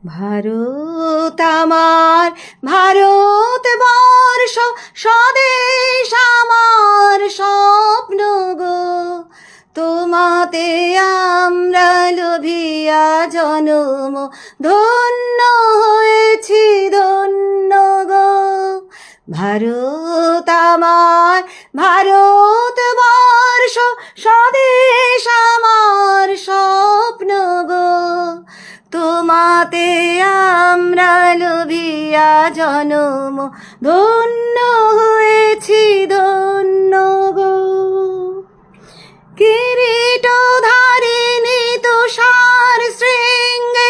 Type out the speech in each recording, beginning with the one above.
ভারত আমার ভারতবর্ষ স্বদেশ আমার স্বপ্ন গো, তোমাতে আমরা লোভিয়া জনম ধন্য হয়েছি ধন্য গো। ভারত আমার ভারতবর্ষ স্বদেশ আমার স্বপ্ন গো, তোমাতে আমরা লোভিয়া জনম ধন্য হয়েছি ধন্য গো। কিরীট ধারিণী তুষার শৃঙ্গে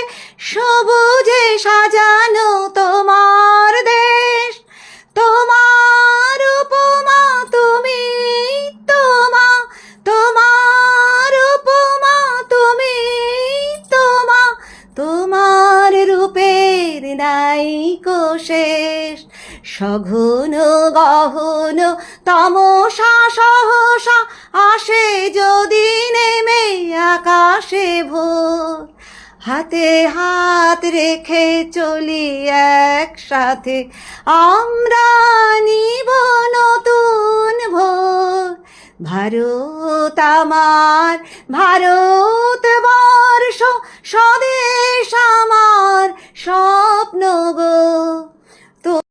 সবুজে সাজানো তোমার দেশ, তোমার উপমা তুমি তোমা, তোমার উপমা তুমি তোমা, তোমার রূপের নাইকো শেষ। সঘন গহন তমসা সহসা আসে যদি নেমে আকাশে ভোর, হাতে হাত রেখে চলি একসাথে আমরা নিব নতুন ভোর। ভারত আমার ভারতবর্ষ স্বদেশ